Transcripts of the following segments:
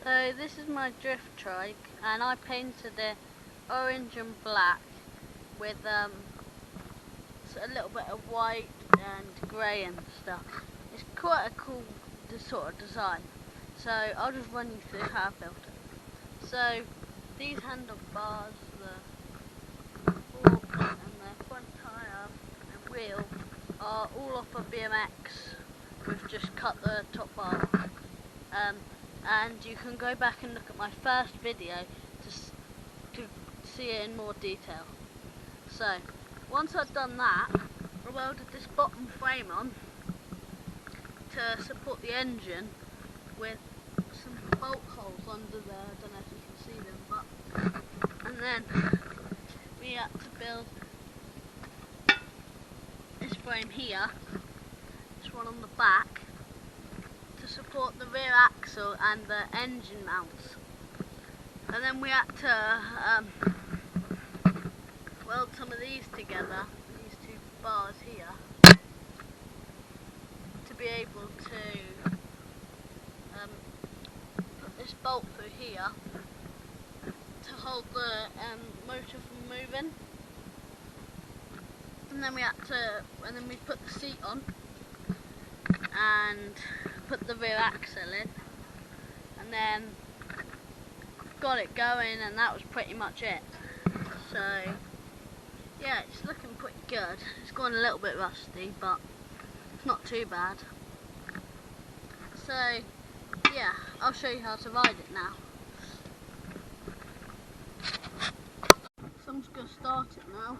So this is my drift trike, and I painted it orange and black with a little bit of white and grey and stuff. It's quite a cool sort of design. So I'll just run you through how I built it. So these handlebars, the fork and the front tyre and wheel are all off a BMX. We've just cut the top bar off. And you can go back and look at my first video to see it in more detail. So once I've done that, I welded this bottom frame on to support the engine with some bolt holes under there. I don't know if you can see them, but and then we had to build this frame here, this one on the back, to support the rear axle and the engine mounts. And then we had to weld some of these together, these two bars here, to be able to put this bolt through here to hold the motor from moving. And then we put the seat on and put the rear axle in, and then got it going, and that was pretty much it. So yeah, it's looking pretty good. It's gone a little bit rusty, but it's not too bad. So yeah, I'll show you how to ride it now. So I'm just going to start it now.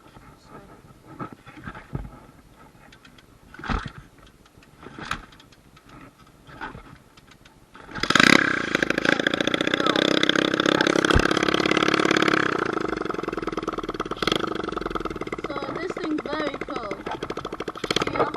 Very cool. Here.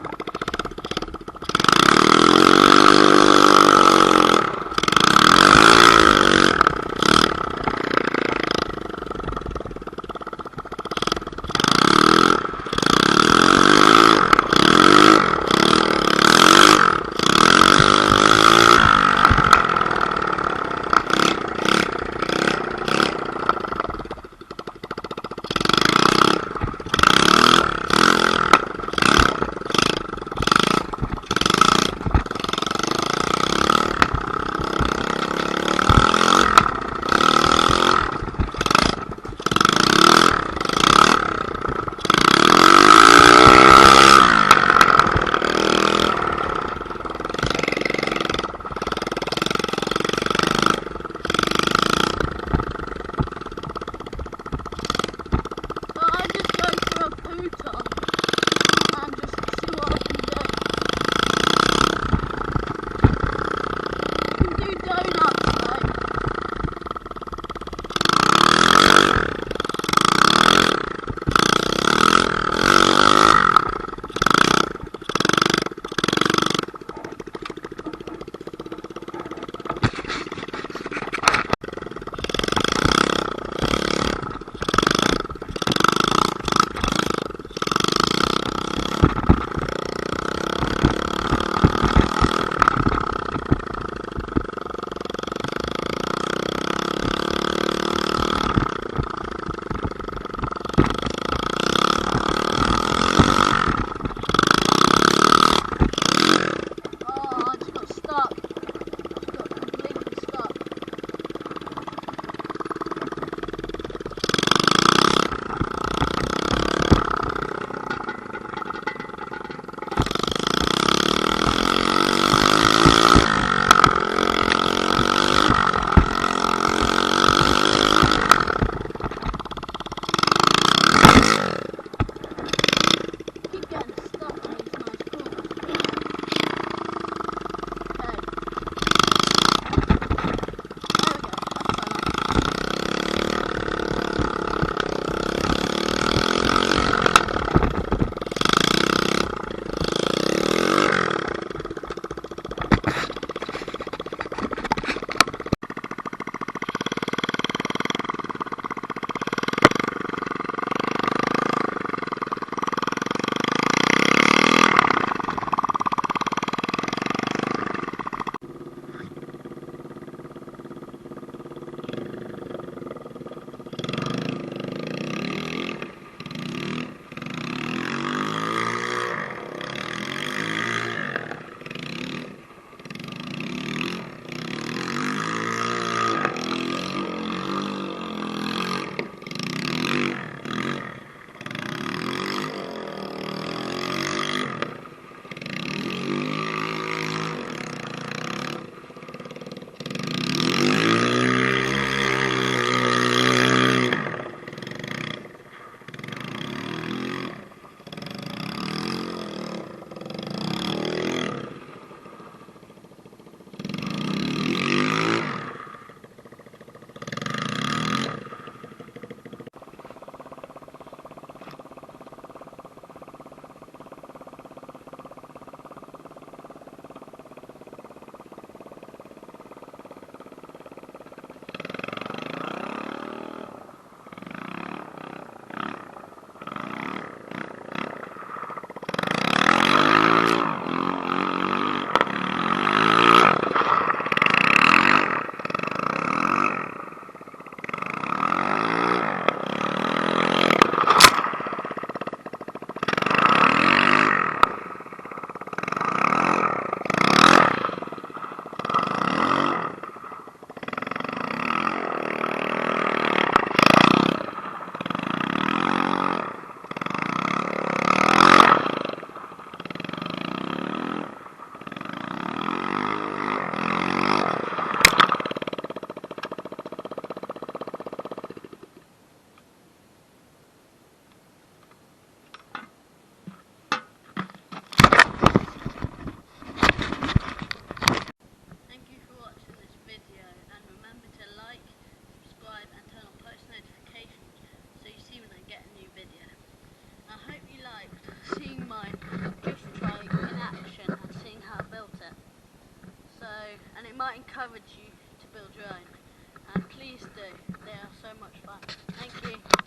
encourage you to build your own. And please do, they are so much fun. Thank you.